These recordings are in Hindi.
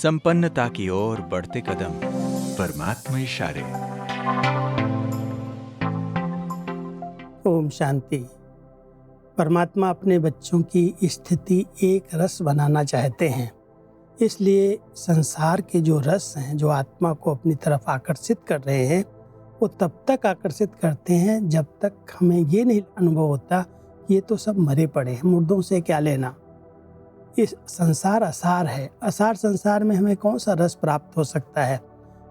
संपन्नता की ओर बढ़ते कदम। परमात्मा इशारे। ओम शांति। परमात्मा अपने बच्चों की स्थिति एक रस बनाना चाहते हैं। इसलिए संसार के जो रस हैं, जो आत्मा को अपनी तरफ आकर्षित कर रहे हैं, वो तब तक आकर्षित करते हैं जब तक हमें ये नहीं अनुभव होता कि ये तो सब मरे पड़े हैं, मुर्दों से क्या लेना। इस संसार असार है। असार संसार में हमें कौन सा रस प्राप्त हो सकता है।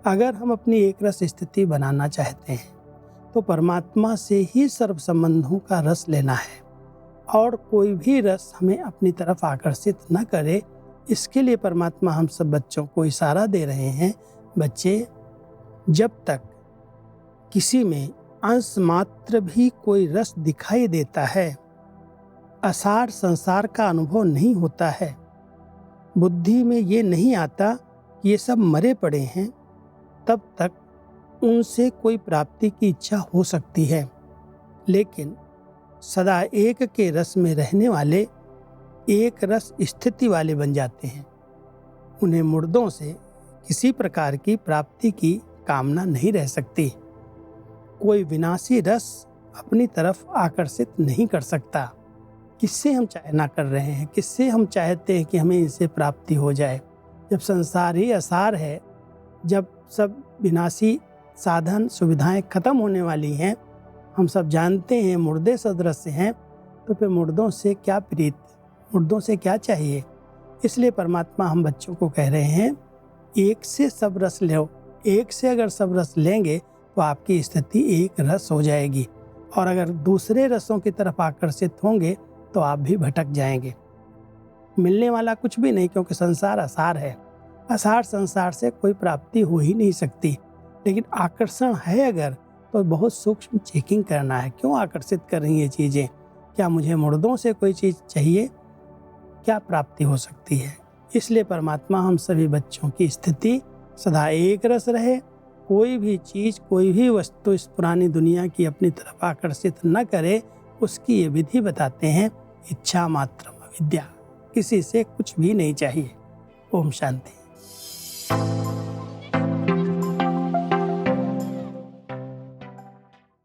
अगर हम अपनी एक रस स्थिति बनाना चाहते हैं तो परमात्मा से ही सर्व संबंधों का रस लेना है और कोई भी रस हमें अपनी तरफ आकर्षित न करे। इसके लिए परमात्मा हम सब बच्चों को इशारा दे रहे हैं, बच्चे, जब तक किसी में अंश मात्र भी कोई रस दिखाई देता है, असार संसार का अनुभव नहीं होता है, बुद्धि में ये नहीं आता कि ये सब मरे पड़े हैं, तब तक उनसे कोई प्राप्ति की इच्छा हो सकती है। लेकिन सदा एक के रस में रहने वाले एक रस स्थिति वाले बन जाते हैं। उन्हें मुर्दों से किसी प्रकार की प्राप्ति की कामना नहीं रह सकती। कोई विनाशी रस अपनी तरफ आकर्षित नहीं कर सकता। किससे हम चाहना कर रहे हैं, किससे हम चाहते हैं कि हमें इनसे प्राप्ति हो जाए। जब संसार ही असार है, जब सब विनाशी साधन सुविधाएं खत्म होने वाली हैं, हम सब जानते हैं मुर्दे सदृश हैं, तो फिर मुर्दों से क्या प्रीत, मुर्दों से क्या चाहिए। इसलिए परमात्मा हम बच्चों को कह रहे हैं, एक से सब रस लो। एक से अगर सब रस लेंगे तो आपकी स्थिति एक रस हो जाएगी, और अगर दूसरे रसों की तरफ आकर्षित होंगे तो आप भी भटक जाएंगे। मिलने वाला कुछ भी नहीं, क्योंकि संसार असार है। असार संसार से कोई प्राप्ति हो ही नहीं सकती। लेकिन आकर्षण है अगर, तो बहुत सूक्ष्म चेकिंग करना है। क्यों आकर्षित कर रही ये चीज़ें? क्या मुझे मुर्दों से कोई चीज़ चाहिए? क्या प्राप्ति हो सकती है? इसलिए परमात्मा हम सभी बच्चों की स्थिति सदा एक रस रहे। कोई भी चीज़, कोई भी वस्तु इस पुरानी दुनिया की अपनी तरफ आकर्षित न करे, उसकी ये विधि बताते हैं, इच्छा मात्रम अविद्या। किसी से कुछ भी नहीं चाहिए। ओम शांति।